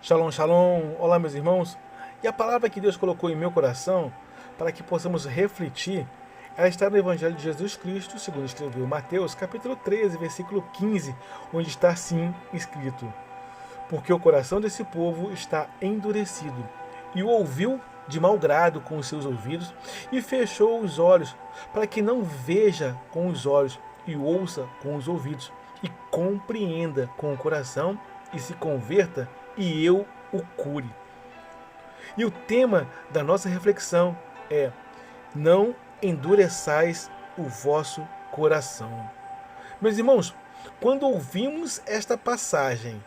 Shalom, shalom. Olá, meus irmãos. E a palavra que Deus colocou em meu coração para que possamos refletir, ela está no Evangelho de Jesus Cristo, segundo escreveu Mateus, capítulo 13, versículo 15, onde está assim escrito: porque o coração desse povo está endurecido, e o ouviu de mau grado com os seus ouvidos, e fechou os olhos, para que não veja com os olhos, e ouça com os ouvidos, e compreenda com o coração, e se converta, e eu o cure. E o tema da nossa reflexão é: não endureçais o vosso coração. Meus irmãos, quando ouvimos esta passagem,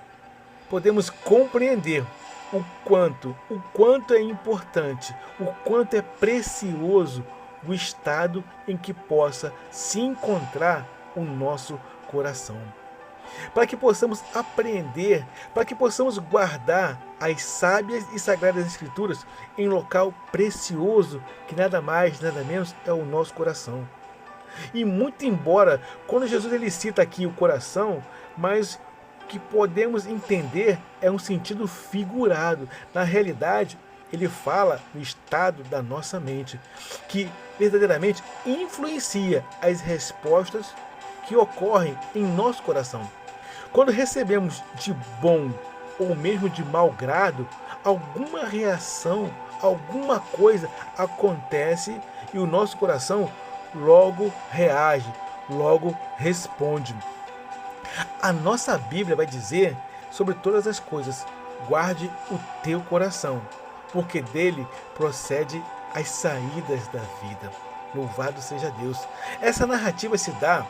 podemos compreender o quanto é importante, o quanto é precioso o estado em que possa se encontrar o nosso coração. Para que possamos aprender, para que possamos guardar as sábias e sagradas escrituras em local precioso, que nada mais, nada menos é o nosso coração. E muito embora, quando Jesus ele cita aqui o coração, mas que podemos entender é um sentido figurado. Na realidade, ele fala no estado da nossa mente, que verdadeiramente influencia as respostas que ocorrem em nosso coração. Quando recebemos de bom ou mesmo de mau grado, alguma reação, alguma coisa acontece e o nosso coração logo reage, logo responde. A nossa Bíblia vai dizer sobre todas as coisas: guarde o teu coração, porque dele procede as saídas da vida. Louvado seja Deus. Essa narrativa se dá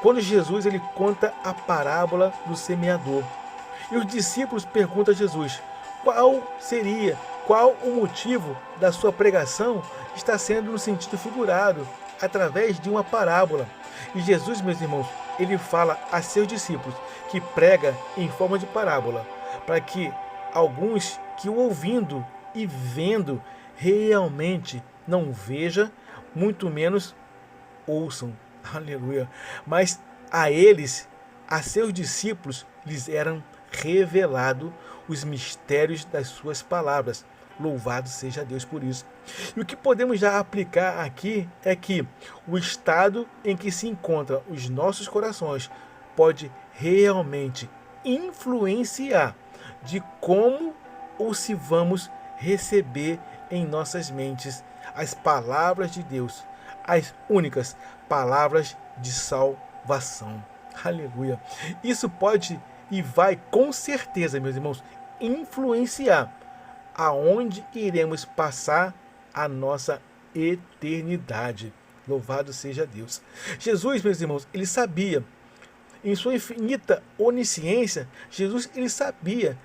quando Jesus ele conta a parábola do semeador. E os discípulos perguntam a Jesus qual o motivo da sua pregação está sendo no sentido figurado, através de uma parábola. E Jesus, meus irmãos, ele fala a seus discípulos que prega em forma de parábola, para que alguns que o ouvindo e vendo realmente não veja, muito menos ouçam. Aleluia. Mas a eles, a seus discípulos, lhes eram revelado os mistérios das suas palavras. Louvado seja Deus por isso. E o que podemos já aplicar aqui é que o estado em que se encontram os nossos corações pode realmente influenciar de como ou se vamos receber em nossas mentes as palavras de Deus, as únicas palavras de salvação. Aleluia. Isso pode e vai com certeza, meus irmãos, influenciar aonde iremos passar a nossa eternidade. Louvado seja Deus. Jesus, meus irmãos, ele sabia, em sua infinita onisciência, Jesus ele sabia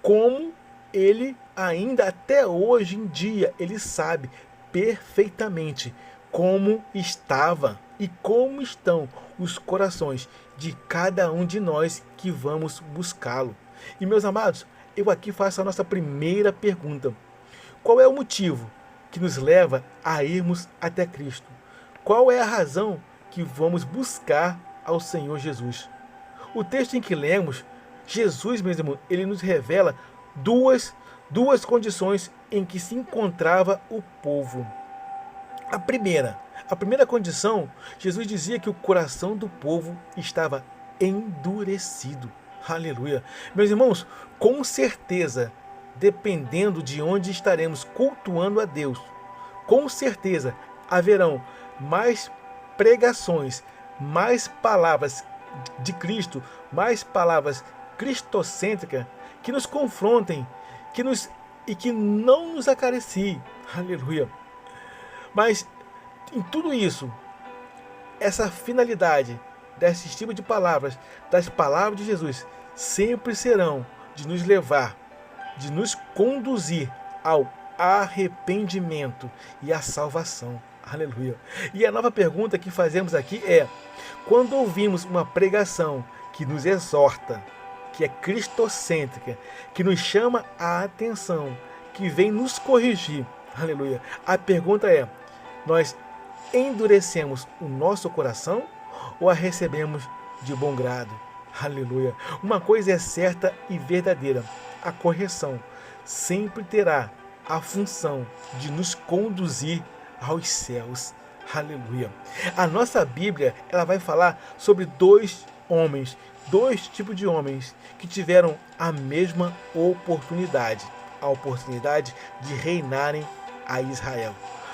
como ele ainda até hoje em dia, ele sabe perfeitamente como estava e como estão os corações de cada um de nós que vamos buscá-lo. E meus amados, eu aqui faço a nossa primeira pergunta: qual é o motivo que nos leva a irmos até Cristo? Qual é a razão que vamos buscar ao Senhor Jesus? O texto em que lemos, Jesus, meus irmãos, ele nos revela duas condições em que se encontrava o povo. A primeira condição, Jesus dizia que o coração do povo estava endurecido. Aleluia. Meus irmãos, com certeza, dependendo de onde estaremos cultuando a Deus, com certeza haverão mais pregações, mais palavras de Cristo, mais palavras cristocêntricas que nos confrontem, que não nos acariciem. Aleluia. Mas em tudo isso, essa finalidade desse tipo de palavras, das palavras de Jesus, sempre serão de nos levar, de nos conduzir ao arrependimento e à salvação. Aleluia. E a nova pergunta que fazemos aqui é: quando ouvimos uma pregação que nos exorta, que é cristocêntrica, que nos chama a atenção, que vem nos corrigir, aleluia, a pergunta é: nós endurecemos o nosso coração ou a recebemos de bom grado? Aleluia. Uma coisa é certa e verdadeira: a correção sempre terá a função de nos conduzir aos céus. Aleluia. A nossa Bíblia, ela vai falar sobre dois tipos de homens que tiveram a mesma oportunidade, a oportunidade de reinarem a Israel.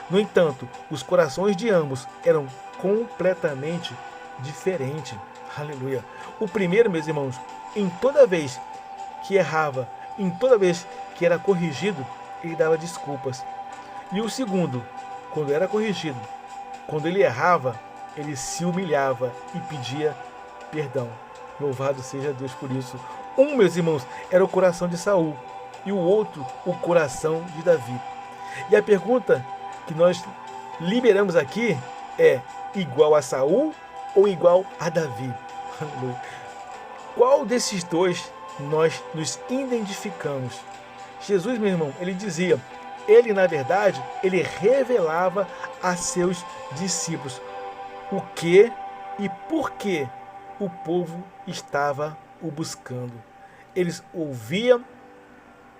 No entanto, os corações de ambos eram completamente diferentes. Aleluia. O primeiro, meus irmãos, em toda vez que errava, em toda vez que era corrigido, ele dava desculpas. E o segundo, quando era corrigido, quando ele errava, ele se humilhava e pedia perdão. Louvado seja Deus por isso. Um, meus irmãos, era o coração de Saul e o outro, o coração de Davi. E a pergunta que nós liberamos aqui é: igual a Saul ou igual a Davi? Qual desses dois nós nos identificamos? Jesus, meu irmão, ele dizia, na verdade, ele revelava a seus discípulos o que e por que o povo estava o buscando. Eles ouviam,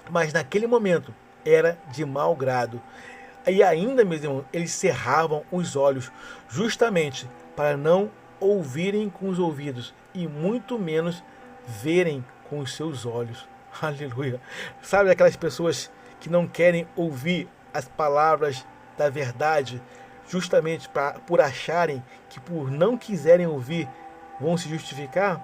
mas naquele momento era de mau grado. E ainda, meus irmãos, eles cerravam os olhos justamente para não ouvirem com os ouvidos e muito menos verem com os seus olhos. Aleluia. Sabe aquelas pessoas que não querem ouvir as palavras da verdade justamente por acharem que por não quiserem ouvir vão se justificar?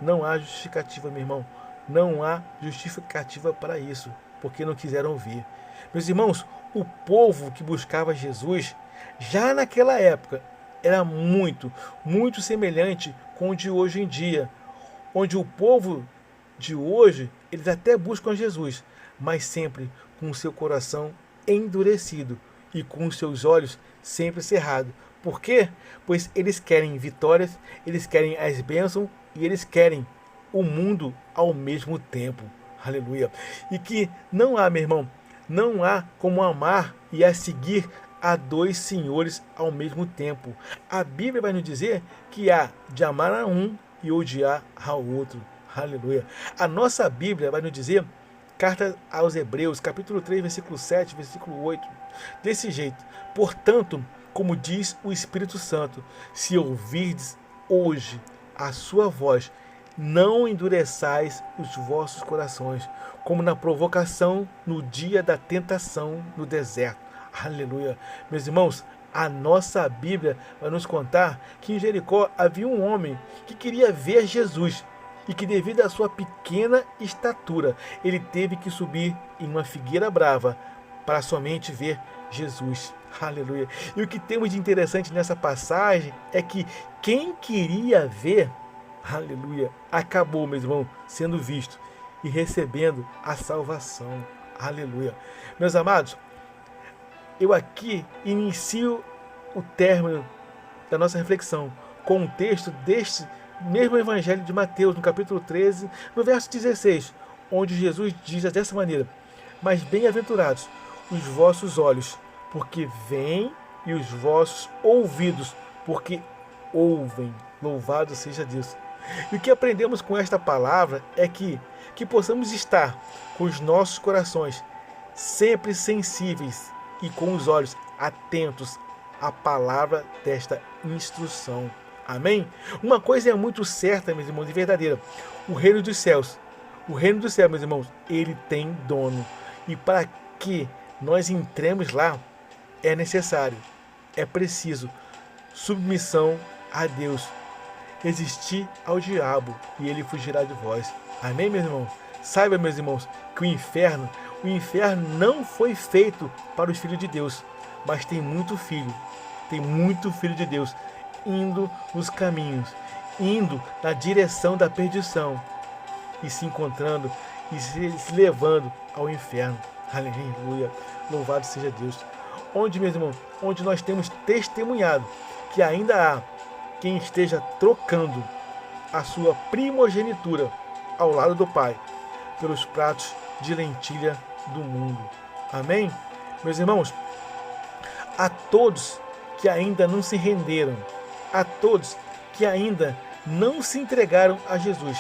Não há justificativa, meu irmão. Não há justificativa para isso, porque não quiseram ouvir. Meus irmãos, o povo que buscava Jesus, já naquela época, era muito semelhante com o de hoje em dia, onde o povo de hoje, eles até buscam Jesus, mas sempre com o seu coração endurecido e com os seus olhos sempre cerrados. Por quê? Pois eles querem vitórias, eles querem as bênçãos e eles querem o mundo ao mesmo tempo. Aleluia. E que não há, meu irmão, não há como amar e a seguir a dois senhores ao mesmo tempo. A Bíblia vai nos dizer que há de amar a um e odiar ao outro. Aleluia. A nossa Bíblia vai nos dizer, carta aos Hebreus, capítulo 3, versículo 7, versículo 8, desse jeito: portanto, como diz o Espírito Santo, se ouvirdes hoje a sua voz, não endureçais os vossos corações, como na provocação no dia da tentação no deserto. Aleluia. Meus irmãos, a nossa Bíblia vai nos contar que em Jericó havia um homem que queria ver Jesus e que, devido à sua pequena estatura, ele teve que subir em uma figueira brava para somente ver Jesus. Aleluia. E o que temos de interessante nessa passagem é que quem queria ver, aleluia, acabou, meu irmão, sendo visto e recebendo a salvação. Aleluia. Meus amados, eu aqui inicio o término da nossa reflexão com um texto deste mesmo Evangelho de Mateus, no capítulo 13, no verso 16, onde Jesus diz dessa maneira: mas bem-aventurados os vossos olhos, porque veem, e os vossos ouvidos, porque ouvem. Louvado seja Deus. E o que aprendemos com esta palavra é que possamos estar com os nossos corações sempre sensíveis e com os olhos atentos à palavra desta instrução. Amém? Uma coisa é muito certa, meus irmãos, e verdadeira: o reino dos céus, meus irmãos, ele tem dono. E para que nós entremos lá, é necessário, é preciso submissão a Deus, resistir ao diabo e ele fugirá de vós. Amém, meus irmãos? Saiba, meus irmãos, que o inferno não foi feito para os filhos de Deus, mas tem muito filho de Deus indo nos caminhos, indo na direção da perdição e se encontrando e se levando ao inferno. Aleluia, louvado seja Deus. Onde, meus irmãos, onde nós temos testemunhado que ainda há quem esteja trocando a sua primogenitura ao lado do Pai pelos pratos de lentilha do mundo. Amém? Meus irmãos, a todos que ainda não se renderam, a todos que ainda não se entregaram a Jesus.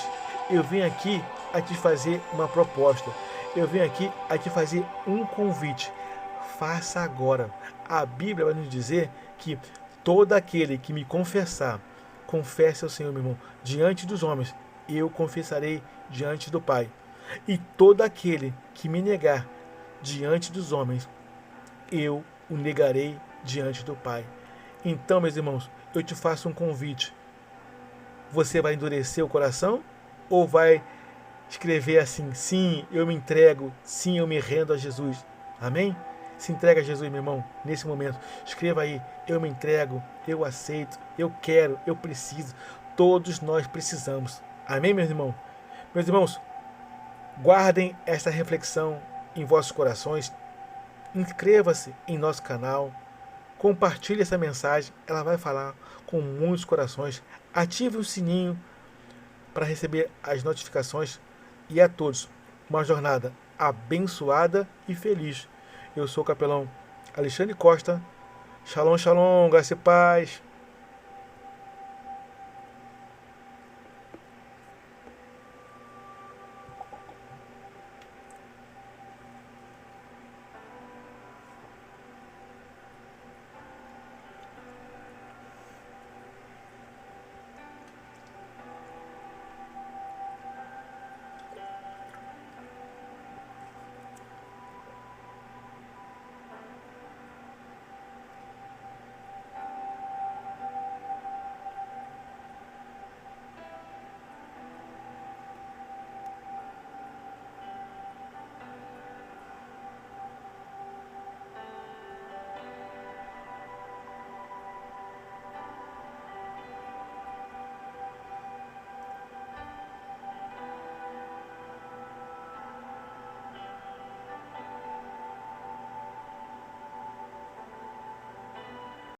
Eu vim aqui a te fazer uma proposta. Eu vim aqui a te fazer um convite. Faça agora. A Bíblia vai nos dizer que todo aquele que me confessar, confesse ao Senhor, meu irmão, diante dos homens, eu confessarei diante do Pai. E todo aquele que me negar diante dos homens, eu o negarei diante do Pai. Então, meus irmãos, eu te faço um convite. Você vai endurecer o coração ou vai escrever assim: sim, eu me entrego, sim, eu me rendo a Jesus? Amém? Se entrega a Jesus, meu irmão, nesse momento. Escreva aí: eu me entrego, eu aceito, eu quero, eu preciso. Todos nós precisamos. Amém, meus irmãos? Meus irmãos, guardem esta reflexão em vossos corações. Inscreva-se em nosso canal. Compartilhe essa mensagem. Ela vai falar com muitos corações. Ative o sininho para receber as notificações. E a todos, uma jornada abençoada e feliz. Eu sou o capelão Alexandre Costa. Shalom, shalom, graça e paz.